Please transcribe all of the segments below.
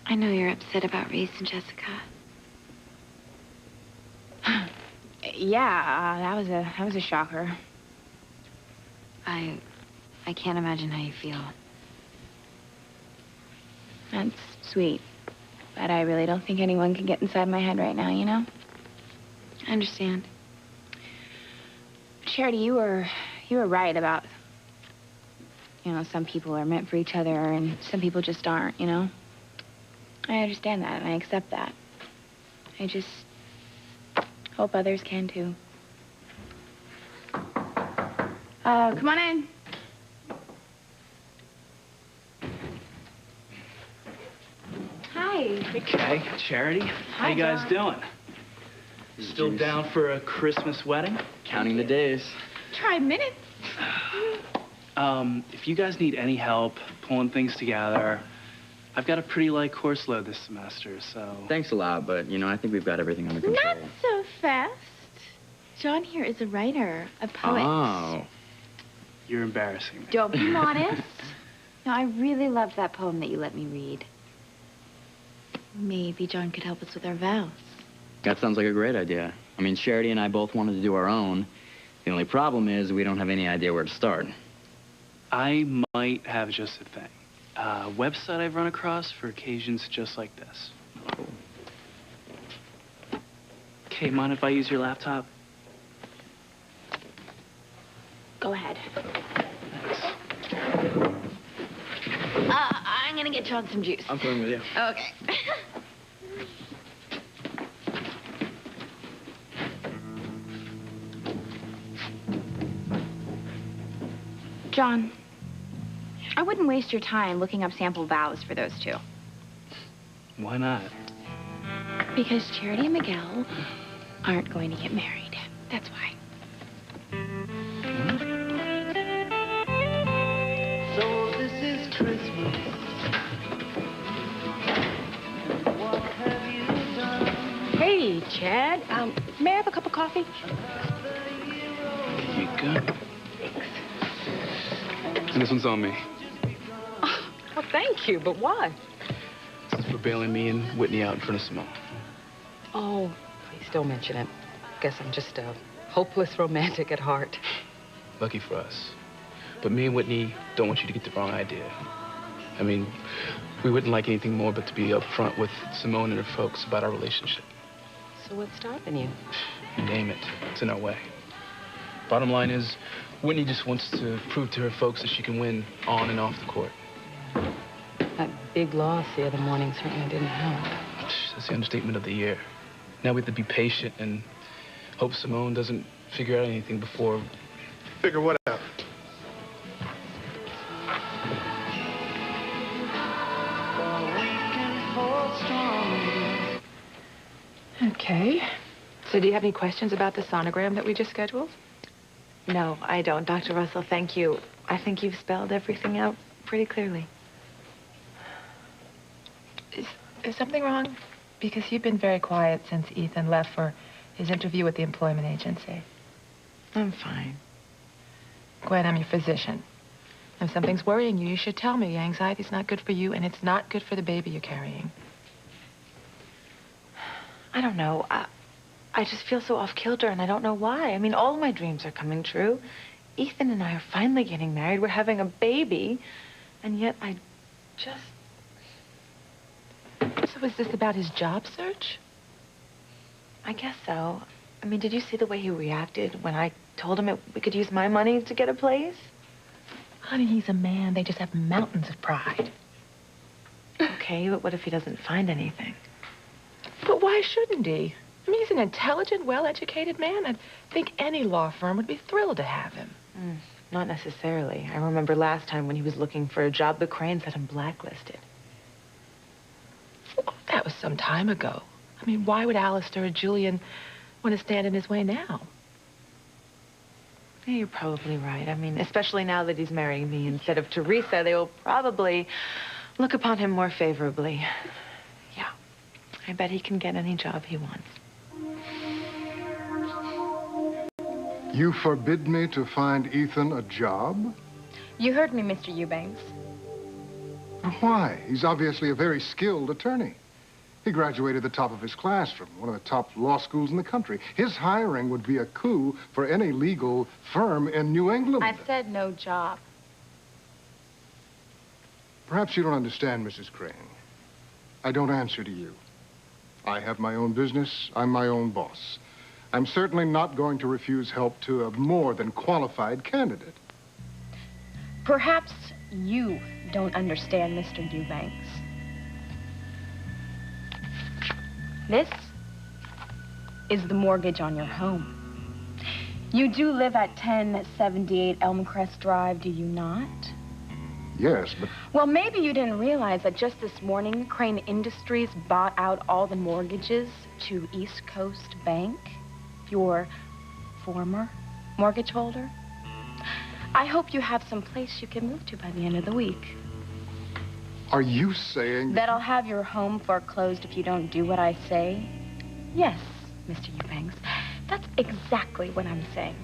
I know you're upset about Reese and Jessica. Yeah, that was a shocker. I can't imagine how you feel. That's sweet. But I really don't think anyone can get inside my head right now, you know? I understand. Charity, you were right about, you know, some people are meant for each other and some people just aren't, you know? I understand that and I accept that. I just hope others can too. Come on in. Hi. Okay, Charity. How you guys doing? Still down for a Christmas wedding? Counting the days. Try minutes. If you guys need any help pulling things together, I've got a pretty light course load this semester, so... Thanks a lot, but, you know, I think we've got everything under control. Not so fast. John here is a writer, a poet. Oh. You're embarrassing me. Don't be modest. No, I really loved that poem that you let me read. Maybe John could help us with our vows. That sounds like a great idea. I mean, Charity and I both wanted to do our own. The only problem is we don't have any idea where to start. I might have just a thing. A website I've run across for occasions just like this. Cool. Okay, mind if I use your laptop? Go ahead. Thanks. I'm gonna get John some juice. I'm coming with you. Okay. John, I wouldn't waste your time looking up sample vows for those two. Why not? Because Charity and Miguel aren't going to get married. That's why. So this is Christmas. What have you done? Hey, Chad. May I have a cup of coffee? Here you go. And this one's on me. Well, thank you, but why? This is for bailing me and Whitney out in front of Simone. Oh, please don't mention it. Guess I'm just a hopeless romantic at heart. Lucky for us. But me and Whitney don't want you to get the wrong idea. I mean, we wouldn't like anything more but to be upfront with Simone and her folks about our relationship. So what's stopping you? You name it. It's in our way. Bottom line is, Whitney just wants to prove to her folks that she can win on and off the court. That big loss the other morning certainly didn't help. That's the understatement of the year. Now we have to be patient and hope Simone doesn't figure out anything before... Figure what out? Okay. So do you have any questions about the sonogram that we just scheduled? No, I don't, Dr. Russell, thank you. I think you've spelled everything out pretty clearly. Is something wrong? Because you've been very quiet since Ethan left for his interview with the employment agency. I'm fine. Gwen, I'm your physician. If something's worrying you, you should tell me. Anxiety's not good for you, and it's not good for the baby you're carrying. I don't know. I just feel so off-kilter, and I don't know why. I mean, all of my dreams are coming true. Ethan and I are finally getting married. We're having a baby. And yet I just... So is this about his job search? I guess so. I mean, did you see the way he reacted when I told him we could use my money to get a place? Honey, he's a man. They just have mountains of pride. Okay, but what if he doesn't find anything? But why shouldn't he? I mean, he's an intelligent, well-educated man. I think any law firm would be thrilled to have him. Not necessarily. I remember last time when he was looking for a job, the Cranes had him blacklisted. Well, that was some time ago. I mean, why would Alistair or Julian want to stand in his way now? Yeah, you're probably right. I mean, especially now that he's marrying me instead of Teresa, they will probably look upon him more favorably. Yeah, I bet he can get any job he wants. You forbid me to find Ethan a job? You heard me, Mr. Eubanks. Why? He's obviously a very skilled attorney. He graduated the top of his class from one of the top law schools in the country. His hiring would be a coup for any legal firm in New England. I said no job. Perhaps you don't understand, Mrs. Crane. I don't answer to you. I have my own business. I'm my own boss. I'm certainly not going to refuse help to a more than qualified candidate. Perhaps you don't understand, Mr. Eubanks. This is the mortgage on your home. You do live at 1078 Elmcrest Drive, do you not? Yes, but... Well, maybe you didn't realize that just this morning, Crane Industries bought out all the mortgages to East Coast Bank, your former mortgage holder. I hope you have some place you can move to by the end of the week. Are you saying... That I'll have your home foreclosed if you don't do what I say? Yes, Mr. Eubanks. That's exactly what I'm saying.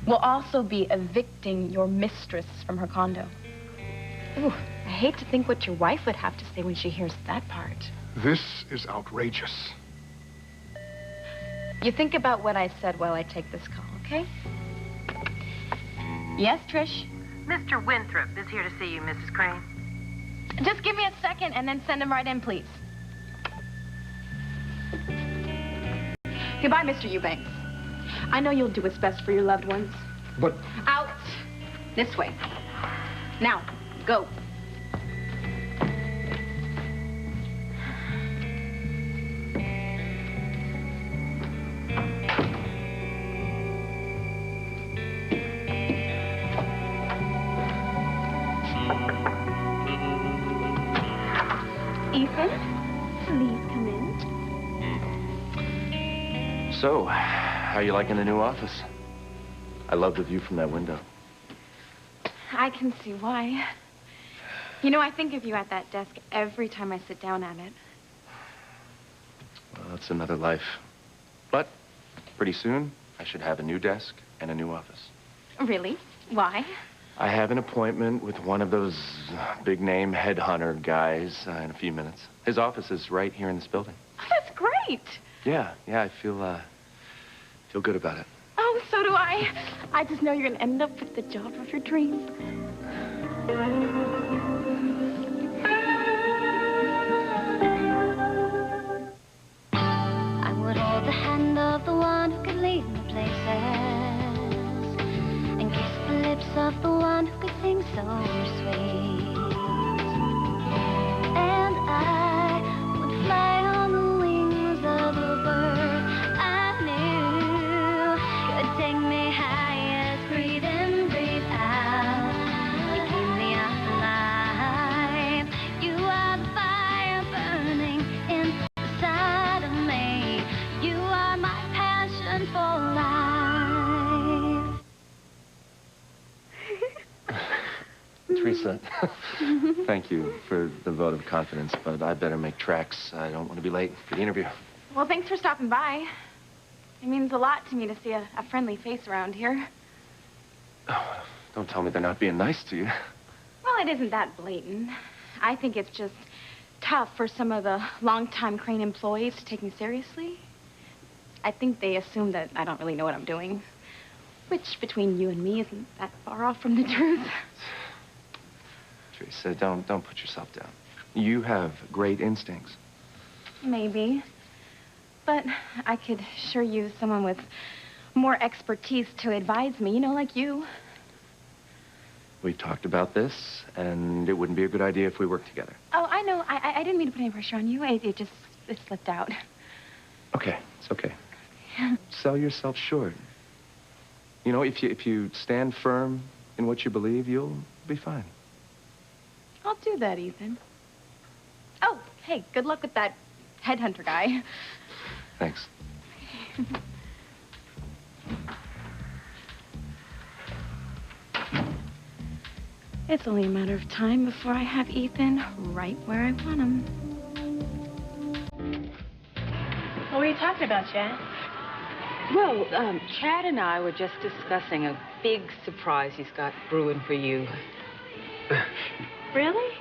We'll also be evicting your mistress from her condo. Ooh, I hate to think what your wife would have to say when she hears that part. This is outrageous. You think about what I said while I take this call, okay? Yes, Trish? Mr. Winthrop is here to see you, Mrs. Crane. Just give me a second and then send him right in, please. Goodbye, Mr. Eubanks. I know you'll do what's best for your loved ones. But... Out. This way. Now, go. Ethan, please come in. So, how you liking the new office? I love the view from that window. I can see why. You know, I think of you at that desk every time I sit down at it. Well, it's another life. But pretty soon, I should have a new desk and a new office. Really? Why? I have an appointment with one of those big-name headhunter guys in a few minutes. His office is right here in this building. Oh, that's great. Yeah, I feel good about it. Oh, so do I. I just know you're going to end up with the job of your dreams. I would hold the hand of the one who could lead me places and kiss the lips of the one who could sing so sweet. And I would fly on the wings of a bird I knew could take me high as breathe in, breathe out. You keep me alive. You are the fire burning inside of me. You are my passion for life. Teresa, thank you for the vote of confidence, but I better make tracks. I don't want to be late for the interview. Well, thanks for stopping by. It means a lot to me to see a friendly face around here. Oh, don't tell me they're not being nice to you. Well, it isn't that blatant. I think it's just tough for some of the longtime Crane employees to take me seriously. I think they assume that I don't really know what I'm doing, which between you and me isn't that far off from the truth. Teresa, don't put yourself down. You have great instincts. Maybe. But I could sure use someone with more expertise to advise me, you know, like you. We talked about this, and it wouldn't be a good idea if we worked together. Oh, I know. I didn't mean to put any pressure on you. It slipped out. Okay, it's okay. Sell yourself short. You know, if you stand firm in what you believe, you'll be fine. I'll do that, Ethan. Oh, hey, good luck with that headhunter guy. Thanks. It's only a matter of time before I have Ethan right where I want him. What were you talking about, Chad? Well, Chad and I were just discussing a big surprise he's got brewing for you. Really?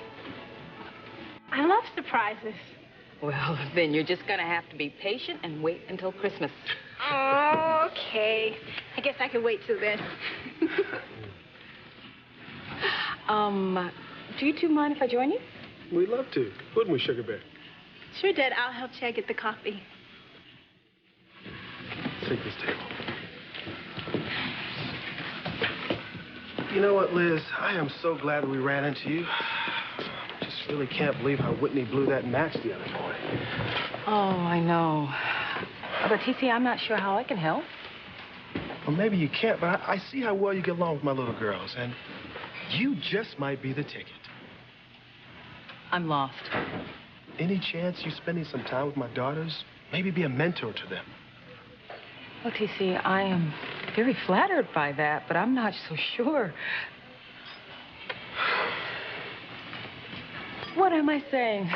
I love surprises. Well, then you're just gonna have to be patient and wait until Christmas. Oh, okay. I guess I can wait till then. Do you two mind if I join you? We'd love to, wouldn't we, Sugar Bear? Sure, Dad. I'll help Chad get the coffee. Take this table. You know what, Liz? I am so glad that we ran into you. Just really can't believe how Whitney blew that match the other morning. Oh, I know. But, TC, I'm not sure how I can help. Well, maybe you can't, but I see how well you get along with my little girls, and you just might be the ticket. I'm lost. Any chance you spending some time with my daughters? Maybe be a mentor to them. Well, TC, I am very flattered by that, but I'm not so sure. What am I saying?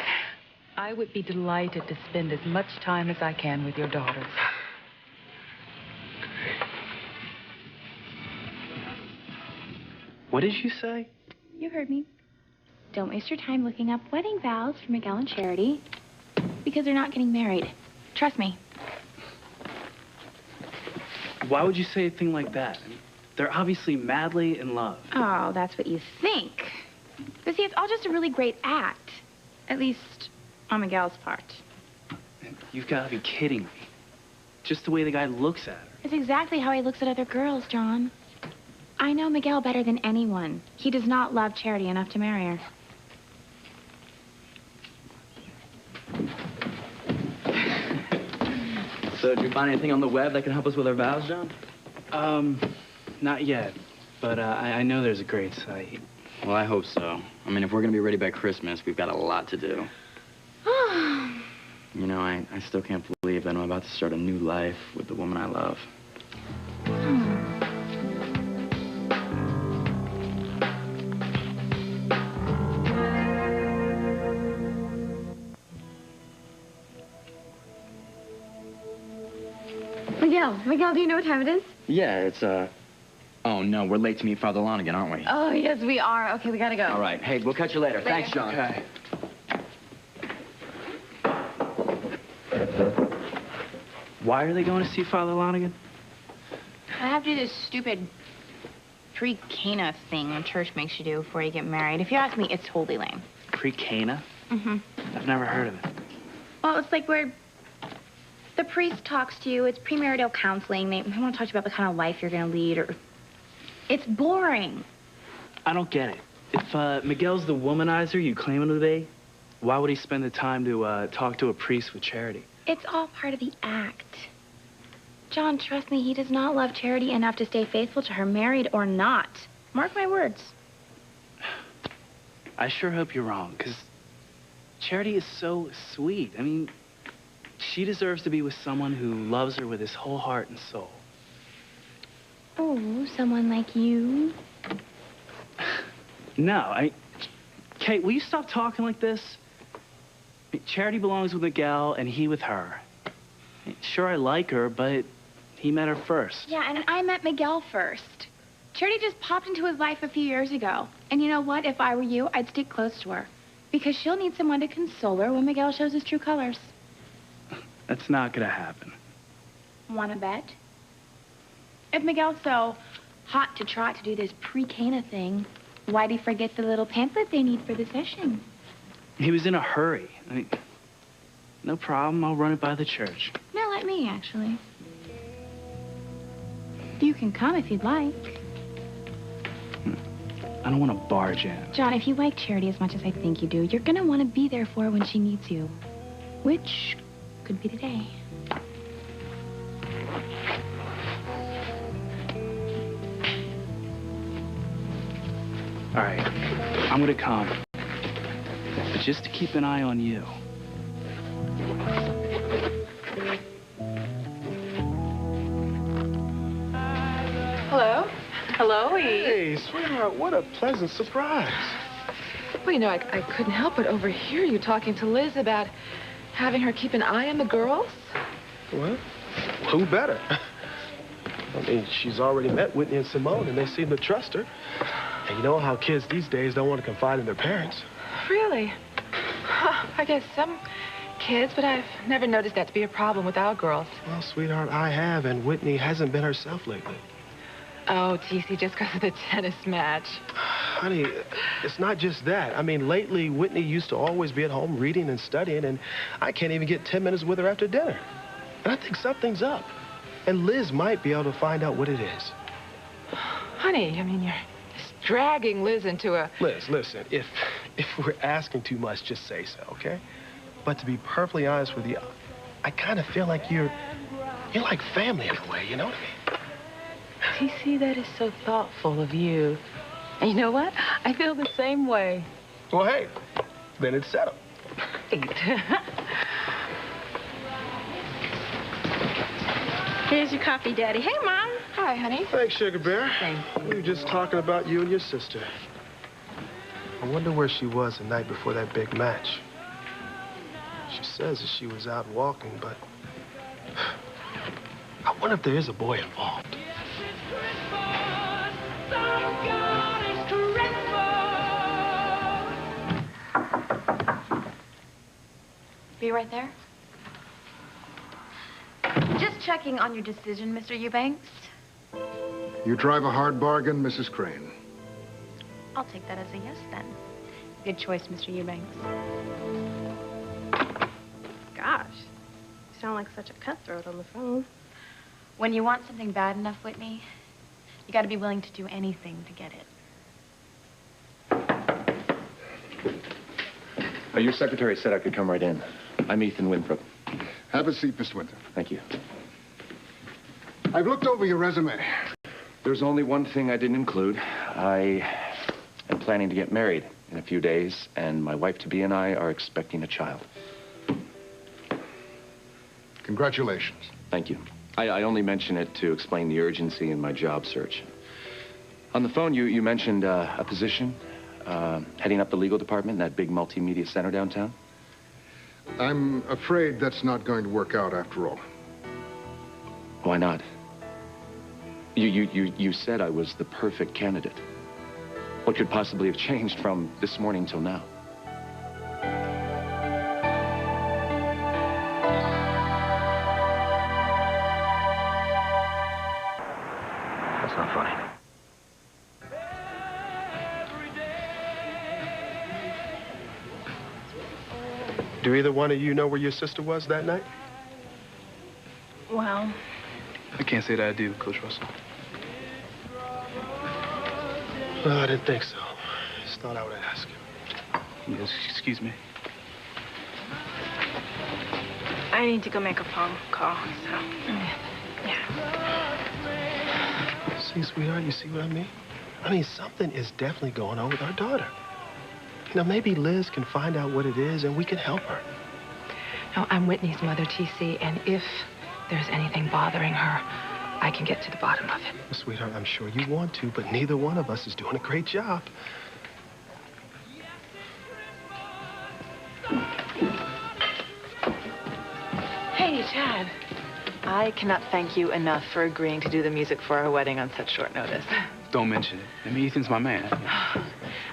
I would be delighted to spend as much time as I can with your daughters. What did you say? You heard me. Don't waste your time looking up wedding vows for Miguel and Charity because they're not getting married. Trust me. Why would you say a thing like that? They're obviously madly in love. Oh, that's what you think. But see, it's all just a really great act. At least on Miguel's part. You've got to be kidding me. Just the way the guy looks at her. It's exactly how he looks at other girls, John. I know Miguel better than anyone. He does not love Charity enough to marry her. So, did you find anything on the web that can help us with our vows, John? Not yet. But I know there's a great site. Well, I hope so. I mean, if we're gonna be ready by Christmas, we've got a lot to do. You know, I still can't believe that I'm about to start a new life with the woman I love. Miguel, do you know what time it is? Yeah, it's, Oh, no, we're late to meet Father Lonigan, aren't we? Oh, yes, we are. Okay, we gotta go. All right. Hey, we'll catch you later. Thanks, John. Okay. Why are they going to see Father Lonigan? I have to do this stupid pre-Cana thing the church makes you do before you get married. If you ask me, it's totally lame. Pre-Cana? Mm-hmm. I've never heard of it. Well, it's like where the priest talks to you. It's premarital counseling. They want to talk to you about the kind of life you're going to lead, or... It's boring. I don't get it. If Miguel's the womanizer you claim him to be, why would he spend the time to talk to a priest with Charity? It's all part of the act. John, trust me, he does not love Charity enough to stay faithful to her, married or not. Mark my words. I sure hope you're wrong, because Charity is so sweet. I mean, she deserves to be with someone who loves her with his whole heart and soul. Oh, someone like you? No, Kate, will you stop talking like this? Charity belongs with Miguel and he with her. Sure, I like her, but he met her first. Yeah, and I met Miguel first. Charity just popped into his life a few years ago. And you know what? If I were you, I'd stick close to her. Because she'll need someone to console her when Miguel shows his true colors. That's not gonna happen. Wanna bet? If Miguel's so hot to trot to do this pre-Cana thing, why'd he forget the little pamphlet they need for the session? He was in a hurry. I mean, no problem. I'll run it by the church. No, let me, actually. You can come if you'd like. I don't want to barge in. John, if you like Charity as much as I think you do, you're gonna want to be there for her when she needs you. Which could be today. All right, I'm gonna come. But just to keep an eye on you. Hello? Hello, Eve. Hey, sweetheart, what a pleasant surprise. Well, you know, I couldn't help but overhear you talking to Liz about having her keep an eye on the girls. Well, who better? I mean, she's already met Whitney and Simone, and they seem to trust her. And you know how kids these days don't want to confide in their parents. Really? Huh. I guess some kids, but I've never noticed that to be a problem with our girls. Well, sweetheart, I have, and Whitney hasn't been herself lately. Oh, TC, just because of the tennis match. Honey, it's not just that. I mean, lately, Whitney used to always be at home reading and studying, and I can't even get 10 minutes with her after dinner. And I think something's up. And Liz might be able to find out what it is. Honey, I mean, you're just dragging Liz into a... Liz, listen, if we're asking too much, just say so, okay? But to be perfectly honest with you, I kind of feel like you're like family in a way, you know what I mean? TC, that is so thoughtful of you. And you know what? I feel the same way. Well, hey, then it's settled. Here's your coffee, Daddy. Hey, Mom. Hi, honey. Thanks, Sugar Bear. Thank you. We were just talking about you and your sister. I wonder where she was the night before that big match. She says that she was out walking, but I wonder if there is a boy involved. Be right there. Just checking on your decision, Mr. Eubanks. You drive a hard bargain, Mrs. Crane. I'll take that as a yes, then. Good choice, Mr. Eubanks. Gosh, you sound like such a cutthroat on the phone. When you want something bad enough, Whitney, you gotta be willing to do anything to get it. Your secretary said I could come right in. I'm Ethan Winthrop. Have a seat, Mr. Winthrop. Thank you. I've looked over your resume. There's only one thing I didn't include. I am planning to get married in a few days, and my wife-to-be and I are expecting a child. Congratulations. Thank you. I only mention it to explain the urgency in my job search. On the phone, you mentioned a position, heading up the legal department in that big multimedia center downtown. I'm afraid that's not going to work out after all. Why not? You said I was the perfect candidate. What could possibly have changed from this morning till now? That's not funny. Do either one of you know where your sister was that night? Well, I can't say that I do, Coach Russell. Well, I didn't think so. Just thought I would ask. Yes, excuse me. I need to go make a phone call, so... Yeah. See, sweetheart, you see what I mean? I mean, something is definitely going on with our daughter. You know, maybe Liz can find out what it is and we can help her. No, I'm Whitney's mother, TC, and if there's anything bothering her, I can get to the bottom of it. Well, sweetheart, I'm sure you want to, but neither one of us is doing a great job. Hey, Chad. I cannot thank you enough for agreeing to do the music for our wedding on such short notice. Don't mention it. I mean, Ethan's my man.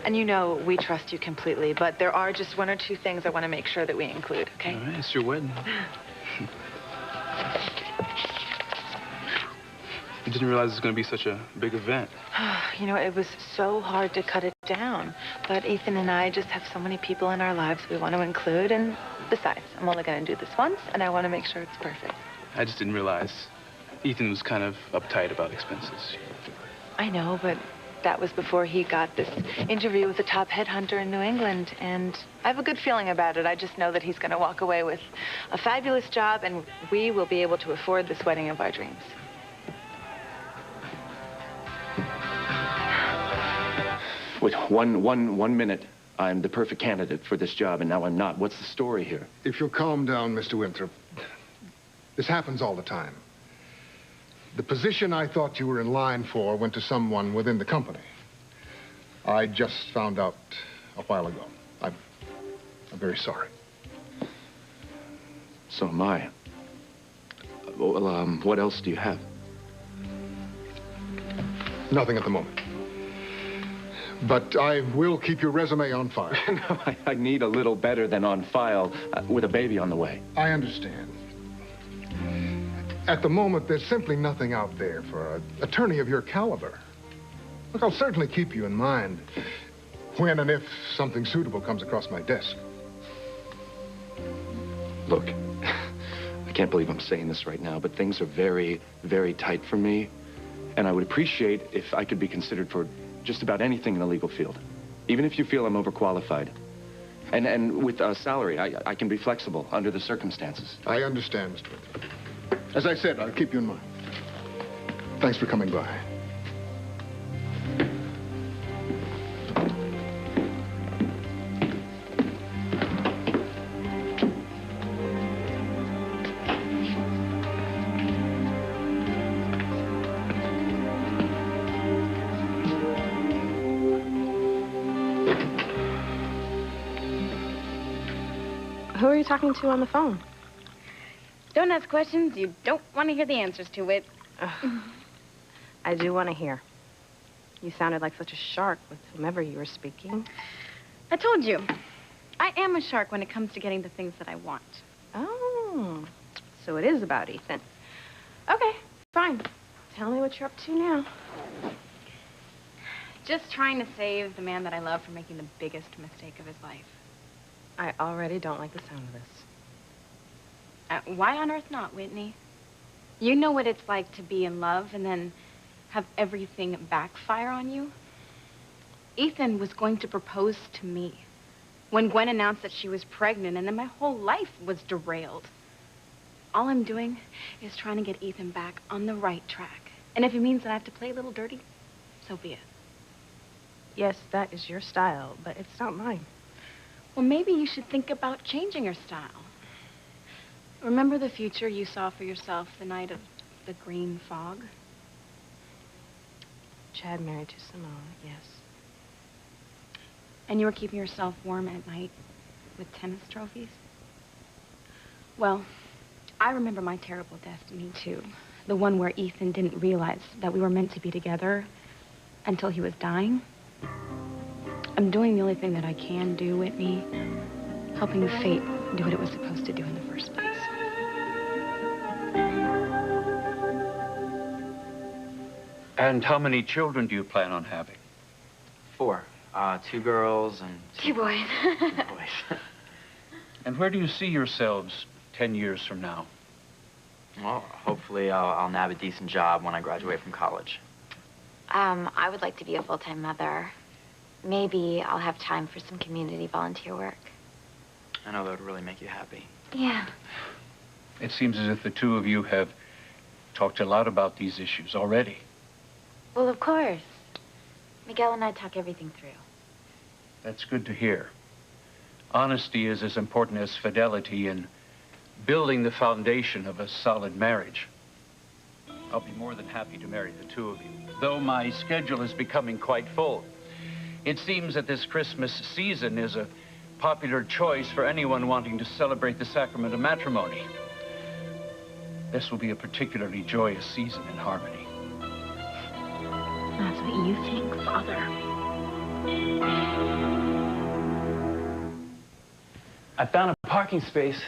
And you know, we trust you completely, but there are just one or two things I want to make sure that we include, okay? All right, it's your wedding. I didn't realize it was going to be such a big event. You know, it was so hard to cut it down. But Ethan and I just have so many people in our lives we want to include. And besides, I'm only going to do this once, and I want to make sure it's perfect. I just didn't realize Ethan was kind of uptight about expenses. I know, but that was before he got this interview with the top headhunter in New England. And I have a good feeling about it. I just know that he's going to walk away with a fabulous job, and we will be able to afford this wedding of our dreams. Wait, one minute. I'm the perfect candidate for this job, and now I'm not. What's the story here? If you'll calm down, Mr. Winthrop. This happens all the time. The position I thought you were in line for went to someone within the company. I just found out a while ago. I'm very sorry. So am I. Well, what else do you have? Nothing at the moment. But I will keep your resume on file. No, I need a little better than on file with a baby on the way. I understand. At the moment, there's simply nothing out there for an attorney of your caliber. Look, I'll certainly keep you in mind when and if something suitable comes across my desk. Look, I can't believe I'm saying this right now, but things are very, very tight for me. And I would appreciate if I could be considered for just about anything in the legal field. Even if you feel I'm overqualified. And with a salary, I can be flexible under the circumstances. I understand, Mr. Winthrop. As I said, I'll keep you in mind. Thanks for coming by. Who are you talking to on the phone? Don't ask questions you don't want to hear the answers to, Whit. I do want to hear. You sounded like such a shark with whomever you were speaking. I told you. I am a shark when it comes to getting the things that I want. Oh, so it is about Ethan. Okay, fine. Tell me what you're up to now. Just trying to save the man that I love from making the biggest mistake of his life. I already don't like the sound of this. Why on earth not, Whitney? You know what it's like to be in love and then have everything backfire on you? Ethan was going to propose to me when Gwen announced that she was pregnant, and then my whole life was derailed. All I'm doing is trying to get Ethan back on the right track. And if it means that I have to play a little dirty, so be it. Yes, that is your style, but it's not mine. Well, maybe you should think about changing your style. Remember the future you saw for yourself the night of the green fog? Chad married to Simone, yes. And you were keeping yourself warm at night with tennis trophies? Well, I remember my terrible destiny, too. The one where Ethan didn't realize that we were meant to be together until he was dying. I'm doing the only thing that I can do, Whitney. Helping fate do what it was supposed to do in the first place. And how many children do you plan on having? 4. 2 girls and... 2 boys. 2 boys. And where do you see yourselves 10 years from now? Well, hopefully I'll nab a decent job when I graduate from college. I would like to be a full-time mother. Maybe I'll have time for some community volunteer work. I know that would really make you happy. Yeah. It seems as if the two of you have talked a lot about these issues already. Well, of course. Miguel and I talk everything through. That's good to hear. Honesty is as important as fidelity in building the foundation of a solid marriage. I'll be more than happy to marry the two of you, though my schedule is becoming quite full. It seems that this Christmas season is a popular choice for anyone wanting to celebrate the sacrament of matrimony. This will be a particularly joyous season in Harmony. That's what you think, Father. I found a parking space.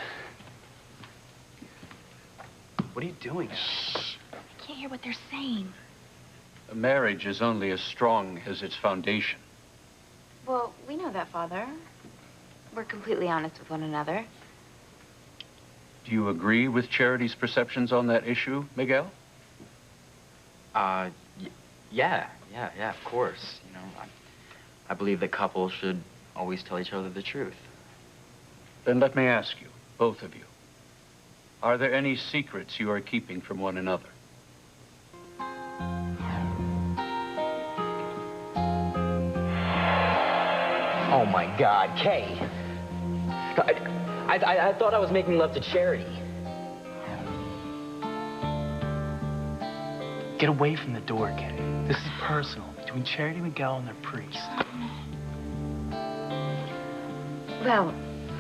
What are you doing? Shh. I can't hear what they're saying. A marriage is only as strong as its foundation. Well, we know that, Father. We're completely honest with one another. Do you agree with Charity's perceptions on that issue, Miguel? Yeah, of course. You know, I believe that couples should always tell each other the truth. Then let me ask you, both of you, are there any secrets you are keeping from one another? Oh, my God, Kay. I thought I was making love to Charity. Get away from the door, Kay. This is personal, between Charity Miguel and their priest. Well,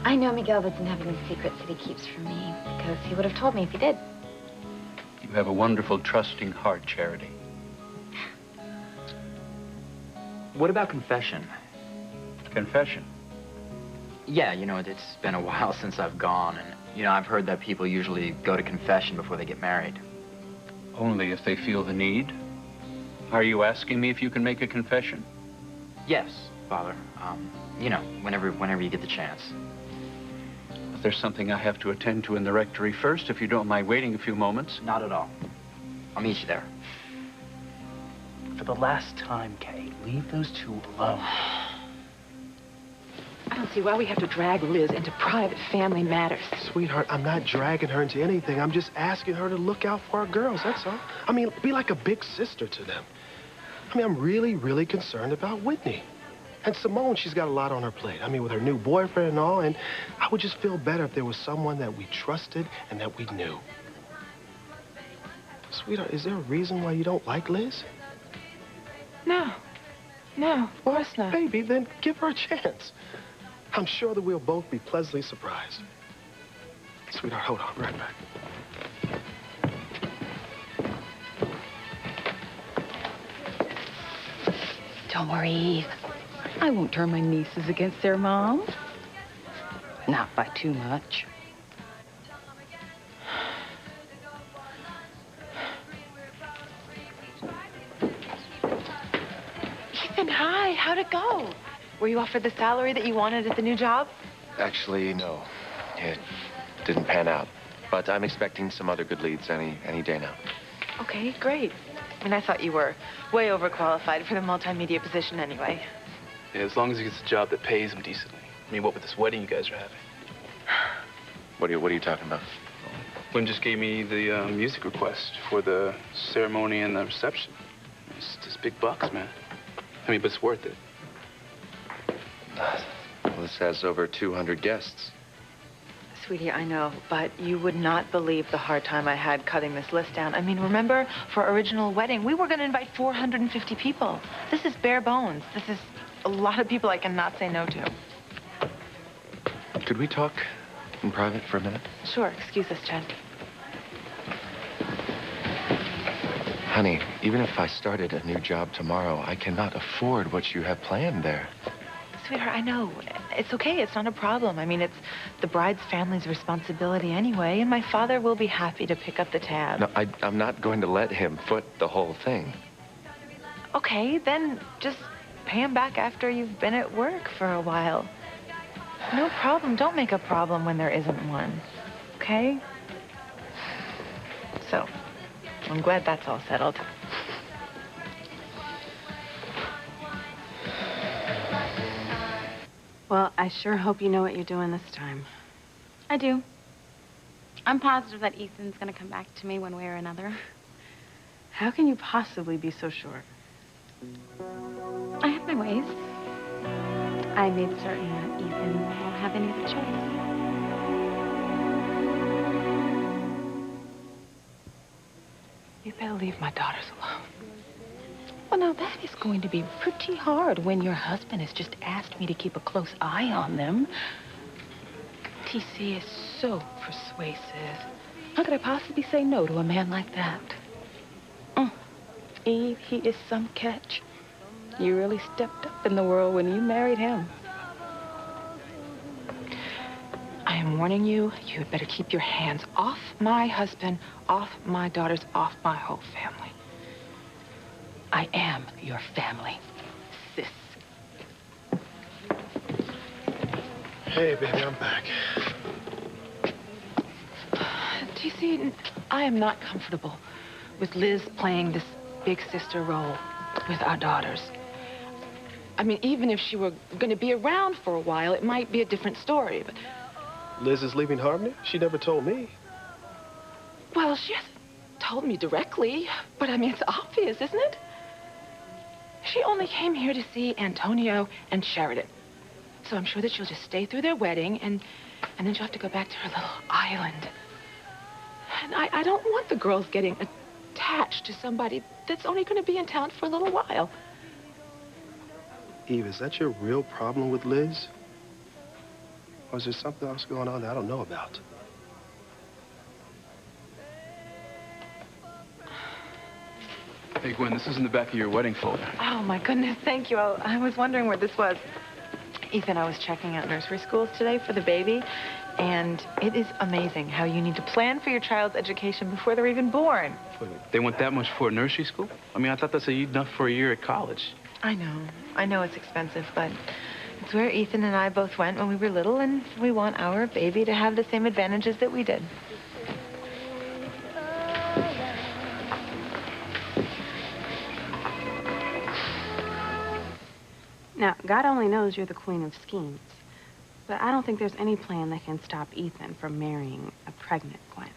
I know Miguel doesn't have any secrets that he keeps from me, because he would have told me if he did. You have a wonderful, trusting heart, Charity. What about confession? Confession? Yeah, you know, it's been a while since I've gone, and, you know, I've heard that people usually go to confession before they get married. Only if they feel the need? Are you asking me if you can make a confession? Yes, Father. You know, whenever you get the chance. There's something I have to attend to in the rectory first, if you don't mind waiting a few moments. Not at all. I'll meet you there. For the last time, Kay, leave those two alone. I don't see why we have to drag Liz into private family matters. Sweetheart, I'm not dragging her into anything. I'm just asking her to look out for our girls, that's all. I mean, be like a big sister to them. I mean, I'm really, really concerned about Whitney. And Simone, she's got a lot on her plate. I mean, with her new boyfriend and all, and I would just feel better if there was someone that we trusted and that we knew. Sweetheart, is there a reason why you don't like Liz? No, of course not. Baby, then give her a chance. I'm sure that we'll both be pleasantly surprised. Sweetheart, hold on, I'll be right back. Don't worry, Eve. I won't turn my nieces against their mom. Not by too much. Ethan, hi. How'd it go? Were you offered the salary that you wanted at the new job? Actually, no. It didn't pan out. But I'm expecting some other good leads any day now. Okay, great. I mean, I thought you were way overqualified for the multimedia position anyway. Yeah, as long as he gets a job that pays him decently. I mean, what with this wedding you guys are having? What are you talking about? Lynn just gave me the music request for the ceremony and the reception. It's just big bucks, man. I mean, but it's worth it. Well, this has over 200 guests. Sweetie, I know, but you would not believe the hard time I had cutting this list down. I mean, remember, for our original wedding, we were going to invite 450 people. This is bare bones. This is a lot of people I cannot say no to. Could we talk in private for a minute? Sure, excuse us, Chad. Honey, even if I started a new job tomorrow, I cannot afford what you have planned there. Sweetheart, I know. It's okay. It's not a problem. I mean, it's the bride's family's responsibility anyway, and my father will be happy to pick up the tab. No, I'm not going to let him foot the whole thing. Okay, then just pay him back after you've been at work for a while. No problem. Don't make a problem when there isn't one. Okay? So, I'm glad that's all settled. Well, I sure hope you know what you're doing this time. I do. I'm positive that Ethan's gonna come back to me one way or another. How can you possibly be so sure? I have my ways. I made certain that Ethan won't have any other choice. You better leave my daughters alone. Well, now, that is going to be pretty hard when your husband has just asked me to keep a close eye on them. TC is so persuasive. How could I possibly say no to a man like that? Eve, he is some catch. You really stepped up in the world when you married him. I am warning you, you had better keep your hands off my husband, off my daughters, off my whole family. I am your family, sis. Hey, baby, I'm back. Do you see, I am not comfortable with Liz playing this big sister role with our daughters. I mean, even if she were going to be around for a while, it might be a different story, but... Liz is leaving Harmony? She never told me. Well, she hasn't told me directly, but I mean, it's obvious, isn't it? She only came here to see Antonio and Sheridan. So I'm sure that she'll just stay through their wedding, and then she'll have to go back to her little island. And I don't want the girls getting attached to somebody that's only going to be in town for a little while. Eve, is that your real problem with Liz? Or is there something else going on that I don't know about? Hey, Gwen, this is in the back of your wedding folder. Oh, my goodness, thank you. I was wondering where this was. Ethan, I was checking out nursery schools today for the baby, and it is amazing how you need to plan for your child's education before they're even born. They want that much for a nursery school? I mean, I thought that's enough for a year at college. I know it's expensive, but it's where Ethan and I both went when we were little, and we want our baby to have the same advantages that we did. Now, God only knows you're the queen of schemes, but I don't think there's any plan that can stop Ethan from marrying a pregnant Gwen.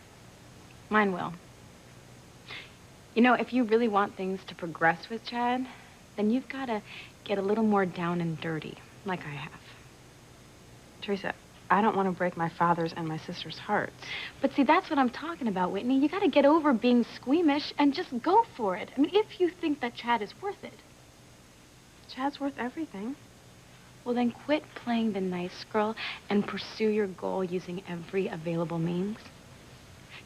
Mine will. You know, if you really want things to progress with Chad, then you've got to get a little more down and dirty, like I have. Teresa, I don't want to break my father's and my sister's hearts. But see, that's what I'm talking about, Whitney. You got to get over being squeamish and just go for it. I mean, if you think that Chad is worth it. Chad's worth everything. Well, then quit playing the nice girl and pursue your goal using every available means.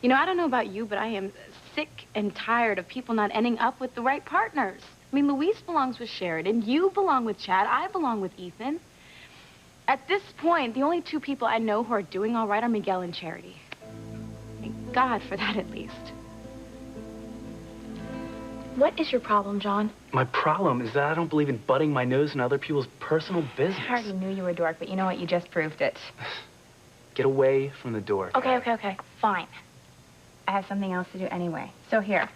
You know, I don't know about you, but I am sick and tired of people not ending up with the right partners. I mean, Luis belongs with Sheridan, you belong with Chad, I belong with Ethan. At this point, the only two people I know who are doing all right are Miguel and Charity. Thank God for that, at least. What is your problem, John? My problem is that I don't believe in butting my nose in other people's personal business. I already knew you were a dork, but you know what? You just proved it. Get away from the door. Okay. Fine. I have something else to do anyway. So here,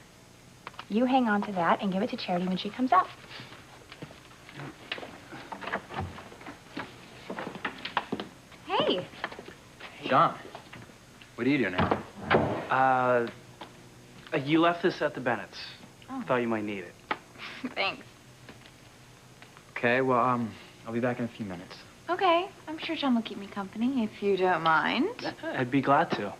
you hang on to that and give it to Charity when she comes out. Hey. John, what are you doing now? You left this at the Bennett's. Oh. Thought you might need it. Thanks. Okay, well, I'll be back in a few minutes. Okay. I'm sure John will keep me company if you don't mind. I'd be glad to.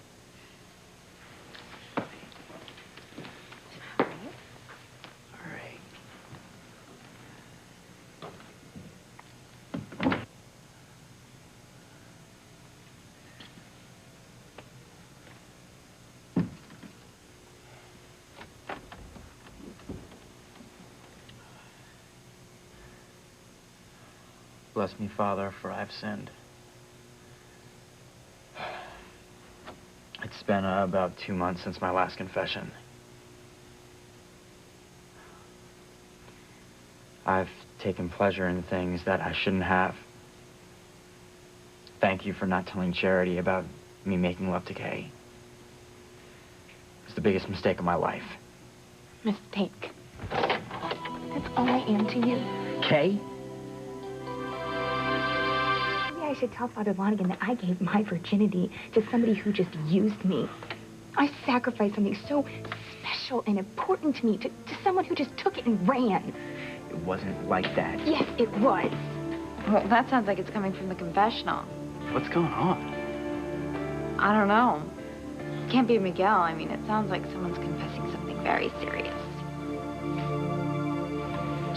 Bless me, Father, for I've sinned. It's been about 2 months since my last confession. I've taken pleasure in things that I shouldn't have. Thank you for not telling Charity about me making love to Kay. It's the biggest mistake of my life. Mistake. That's all I am to you. Kay? I should tell Father Lonigan that I gave my virginity to somebody who just used me. I sacrificed something so special and important to me to someone who just took it and ran. It wasn't like that. Yes, it was. Well, that sounds like it's coming from the confessional. What's going on? I don't know. It can't be Miguel. I mean, it sounds like someone's confessing something very serious.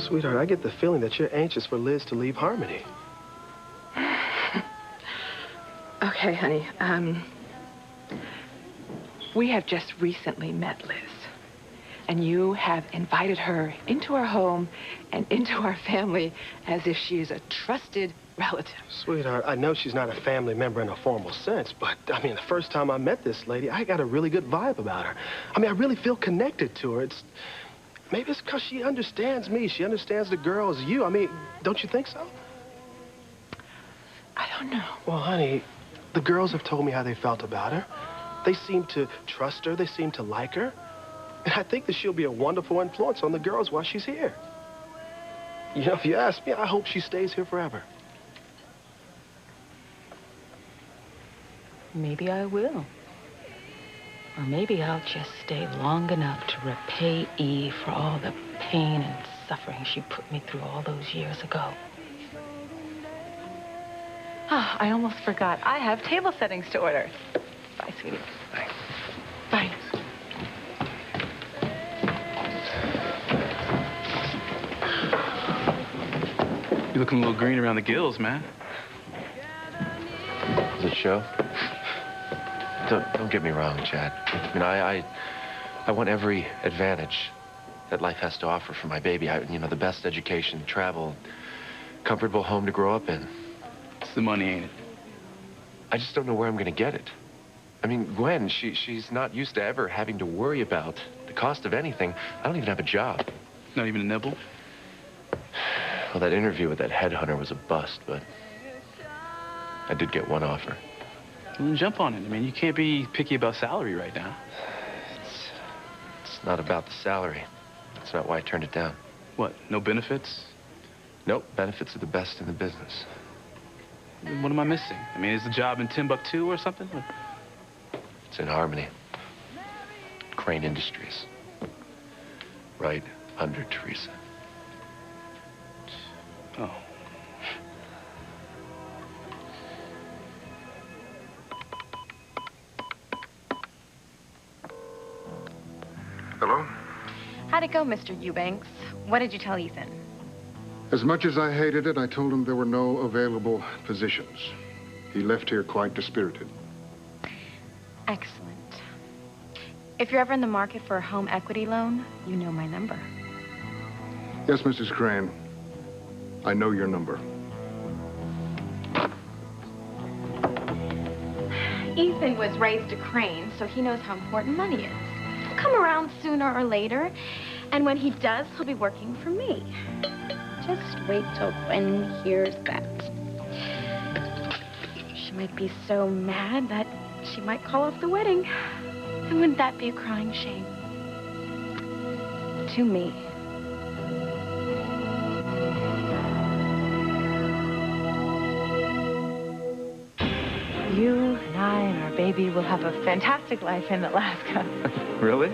Sweetheart, I get the feeling that you're anxious for Liz to leave Harmony. Okay, honey. We have just recently met Liz. And you have invited her into our home and into our family as if she is a trusted relative. Sweetheart, I know she's not a family member in a formal sense, but, I mean, the first time I met this lady, I got a really good vibe about her. I mean, I really feel connected to her. Maybe it's because she understands me. She understands the girl as you. I mean, don't you think so? I don't know. Well, honey, the girls have told me how they felt about her. They seem to trust her. They seem to like her. And I think that she'll be a wonderful influence on the girls while she's here. You know, if you ask me, I hope she stays here forever. Maybe I will. Or maybe I'll just stay long enough to repay Eve for all the pain and suffering she put me through all those years ago. Ah, I almost forgot. I have table settings to order. Bye, sweetie. Bye. Bye. You're looking a little green around the gills, man. Does it show? Don't get me wrong, Chad. I mean, I want every advantage that life has to offer for my baby. You know, the best education, travel, comfortable home to grow up in. It's the money, ain't it? I just don't know where I'm going to get it. I mean, Gwen, she's not used to ever having to worry about the cost of anything. I don't even have a job. Not even a nibble? Well, that interview with that headhunter was a bust, but I did get one offer. Well, then jump on it. I mean, you can't be picky about salary right now. It's not about the salary. That's not why I turned it down. What, no benefits? Nope, benefits are the best in the business. What am I missing? I mean, is the job in Timbuktu or something? It's in Harmony. Crane Industries. Right under Teresa. Oh. Hello? How'd it go, Mr. Eubanks? What did you tell Ethan? As much as I hated it, I told him there were no available positions. He left here quite dispirited. Excellent. If you're ever in the market for a home equity loan, you know my number. Yes, Mrs. Crane. I know your number. Ethan was raised a Crane, so he knows how important money is. He'll come around sooner or later, and when he does, he'll be working for me. Just wait till Gwen hears that. She might be so mad that she might call off the wedding. And wouldn't that be a crying shame? To me. You and I and our baby will have a fantastic life in Alaska. Really?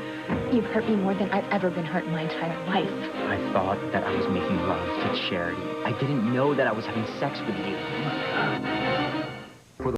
You've hurt me more than I've ever been hurt in my entire life. I thought that I was making love to Charity. I didn't know that I was having sex with you.